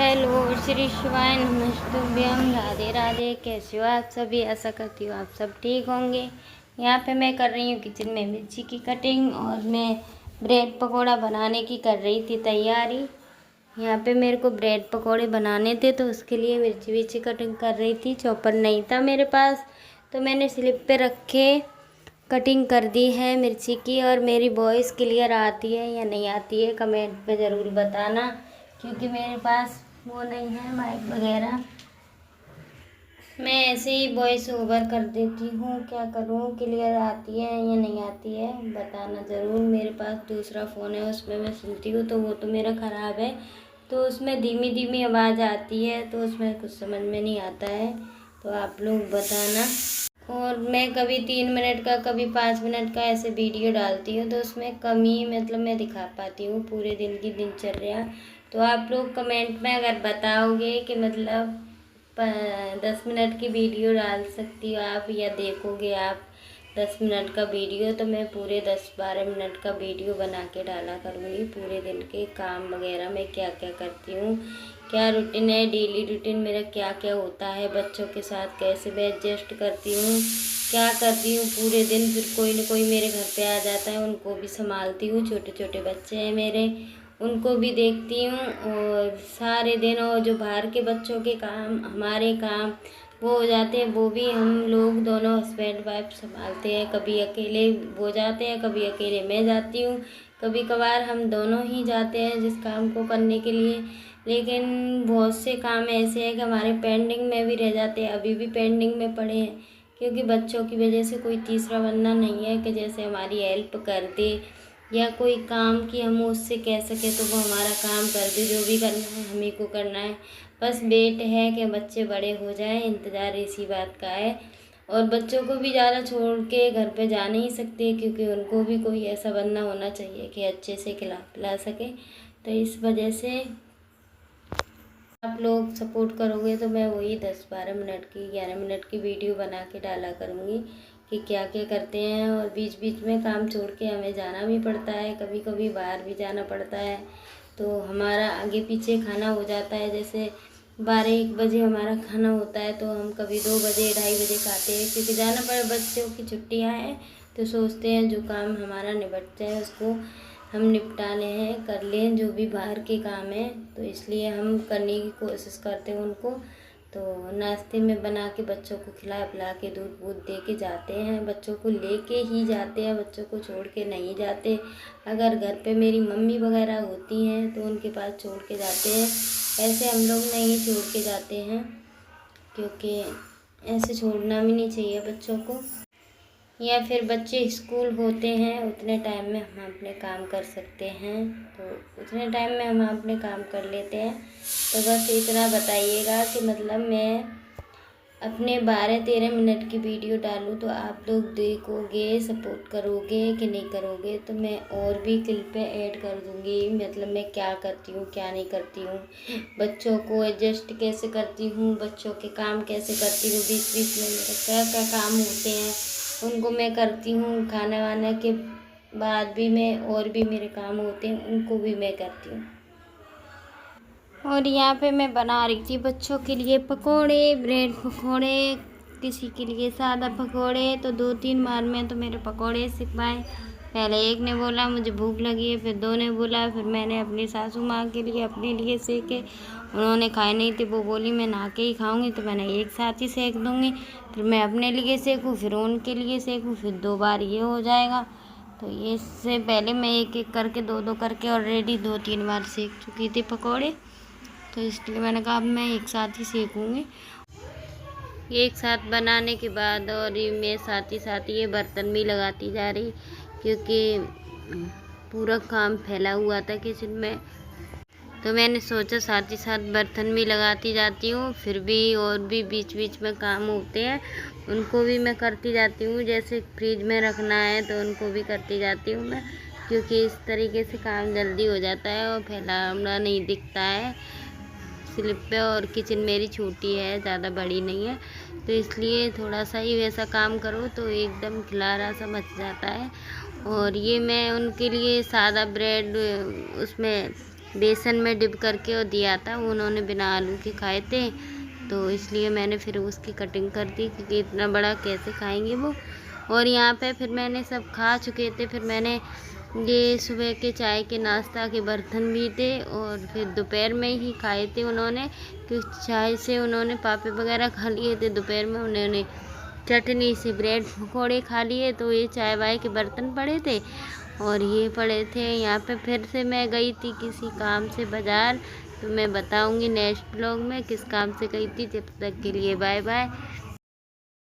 Hello Shri शिवाय नमस्तुभ्यम, राधे राधे। कैसे हो आप सभी? आशा करती हूँ आप सब ठीक होंगे। यहाँ पे मैं कर रही हूँ किचन में मिर्ची की कटिंग और मैं ब्रेड पकोड़ा बनाने की कर रही थी तैयारी। यहाँ पे मेरे को ब्रेड पकोड़े बनाने थे तो उसके लिए मिर्ची कटिंग कर रही थी। चॉपर नहीं था मेरे पास तो मैंने स्लिप पे रख के कटिंग कर दी है मिर्ची की। और मेरी वॉइस क्लियर आती है या नहीं आती है कमेंट पे ज़रूर बताना, क्योंकि मेरे पास वो नहीं है माइक वगैरह। मैं ऐसे ही वॉइस ओवर कर देती हूँ, क्या करूँ, क्लियर आती है या नहीं आती है बताना ज़रूर। मेरे पास दूसरा फ़ोन है उसमें मैं सुनती हूँ तो वो तो मेरा ख़राब है, तो उसमें धीमी धीमी आवाज़ आती है तो उसमें कुछ समझ में नहीं आता है, तो आप लोग बताना। और मैं कभी 3 मिनट का कभी 5 मिनट का ऐसे वीडियो डालती हूँ तो उसमें कम ही मतलब मैं दिखा पाती हूँ पूरे दिन की दिनचर्या। तो आप लोग कमेंट में अगर बताओगे कि मतलब 10 मिनट की वीडियो डाल सकती हो आप या देखोगे आप 10 मिनट का वीडियो, तो मैं पूरे 10-12 मिनट का वीडियो बना के डाला करूँगी। पूरे दिन के काम वगैरह मैं क्या क्या करती हूँ, क्या रूटीन है, डेली रूटीन मेरा क्या क्या होता है, बच्चों के साथ कैसे मैं एडजस्ट करती हूँ, क्या करती हूँ पूरे दिन। फिर कोई ना कोई मेरे घर पे आ जाता है, उनको भी संभालती हूँ। छोटे छोटे बच्चे हैं मेरे, उनको भी देखती हूँ और सारे दिन। और जो बाहर के बच्चों के काम, हमारे काम वो हो जाते हैं, वो भी हम लोग दोनों हस्बैंड वाइफ संभालते हैं। कभी अकेले वो जाते हैं, कभी अकेले मैं जाती हूँ, कभी कभार हम दोनों ही जाते हैं जिस काम को करने के लिए। लेकिन बहुत से काम ऐसे हैं कि हमारे पेंडिंग में भी रह जाते हैं, अभी भी पेंडिंग में पड़े हैं, क्योंकि बच्चों की वजह से कोई तीसरा बंदा नहीं है कि जैसे हमारी हेल्प कर दे या कोई काम की हम उससे कह सके तो वो हमारा काम कर दे। जो भी करना है हम ही को करना है, बस वेट है कि बच्चे बड़े हो जाएं, इंतज़ार इसी बात का है। और बच्चों को भी ज़्यादा छोड़ के घर पे जा नहीं सकते, क्योंकि उनको भी कोई ऐसा बंदा होना चाहिए कि अच्छे से खिला पिला सके। तो इस वजह से आप लोग सपोर्ट करोगे तो मैं वही 10-12 मिनट की 11 मिनट की वीडियो बना के डाला करूँगी कि क्या क्या करते हैं। और बीच बीच में काम छोड़ के हमें जाना भी पड़ता है, कभी कभी बाहर भी जाना पड़ता है, तो हमारा आगे पीछे खाना हो जाता है। जैसे 12-1 बजे हमारा खाना होता है तो हम कभी 2 बजे 2:30 बजे खाते हैं, क्योंकि जाना पड़े, बच्चों की छुट्टियाँ हैं तो सोचते हैं जो काम हमारा निपट जाए उसको हम निपटा लें, कर लें जो भी बाहर के काम है, तो इसलिए हम करने की कोशिश करते हैं उनको। तो नाश्ते में बना के बच्चों को खिला पिला के दूध वूध दे के जाते हैं, बच्चों को लेके ही जाते हैं, बच्चों को छोड़ के नहीं जाते। अगर घर पे मेरी मम्मी वगैरह होती हैं तो उनके पास छोड़ के जाते हैं, ऐसे हम लोग नहीं छोड़ के जाते हैं, क्योंकि ऐसे छोड़ना भी नहीं चाहिए बच्चों को। या फिर बच्चे स्कूल होते हैं उतने टाइम में हम अपने काम कर सकते हैं, तो उतने टाइम में हम अपने काम कर लेते हैं। तो बस इतना बताइएगा कि मतलब मैं अपने 12-13 मिनट की वीडियो डालूँ तो आप लोग देखोगे, सपोर्ट करोगे कि नहीं करोगे, तो मैं और भी क्लिपें ऐड कर दूँगी। मतलब मैं क्या करती हूँ क्या नहीं करती हूँ, बच्चों को एडजस्ट कैसे करती हूँ, बच्चों के काम कैसे करती हूँ, बीच बीच में मेरे क्या क्या काम होते हैं उनको मैं करती हूँ। खाना वाना के बाद भी मैं और भी मेरे काम होते हैं उनको भी मैं करती हूँ। और यहाँ पे मैं बना रही थी बच्चों के लिए पकोड़े, ब्रेड पकोड़े, किसी के लिए सादा पकोड़े। तो 2-3 बार में तो मेरे पकोड़े सिखवाए। पहले एक ने बोला मुझे भूख लगी है, फिर 2 ने बोला, फिर मैंने अपनी सासू माँ के लिए अपने लिए सेके। उन्होंने खाए नहीं थे, वो बोली मैं नहा के ही खाऊंगी, तो मैंने एक साथ ही सेक दूंगी। फिर मैं अपने लिए सेकूँ, फिर उनके लिए सेकूँ, फिर 2 बार ये हो जाएगा। तो ये इससे पहले मैं एक एक करके 2-2 करके ऑलरेडी 2-3 बार सेक चुकी थी पकौड़े, तो इसलिए मैंने कहा अब मैं एक साथ ही सेकूँगी। एक साथ बनाने के बाद और ये मैं साथ ही ये बर्तन भी लगाती जा रही, क्योंकि पूरा काम फैला हुआ था किचन में, तो मैंने सोचा साथ ही साथ बर्तन भी लगाती जाती हूँ। फिर भी और भी बीच बीच में काम होते हैं उनको भी मैं करती जाती हूँ, जैसे फ्रिज में रखना है तो उनको भी करती जाती हूँ मैं, क्योंकि इस तरीके से काम जल्दी हो जाता है और फैला हुआ नहीं दिखता है स्लिप पे। और किचन मेरी छोटी है, ज़्यादा बड़ी नहीं है, तो इसलिए थोड़ा सा ही वैसा काम करो तो एकदम खिलारा सा बच जाता है। और ये मैं उनके लिए सादा ब्रेड उसमें बेसन में डिप करके और दिया था, वो उन्होंने बिना आलू के खाए थे, तो इसलिए मैंने फिर उसकी कटिंग कर दी क्योंकि इतना बड़ा कैसे खाएंगे वो। और यहाँ पे फिर मैंने सब खा चुके थे, फिर मैंने ये सुबह के चाय के नाश्ता के बर्तन भी थे और फिर दोपहर में ही खाए थे उन्होंने, क्योंकि चाय से उन्होंने पापे वगैरह खा लिए थे। दोपहर में उन्होंने चटनी से ब्रेड पकौड़े खा लिए, तो ये चाय वाय के बर्तन पड़े थे और ये पड़े थे यहाँ पे। फिर से मैं गई थी किसी काम से बाज़ार, तो मैं बताऊंगी नेक्स्ट ब्लॉग में किस काम से गई थी। जब तक के लिए बाय बाय।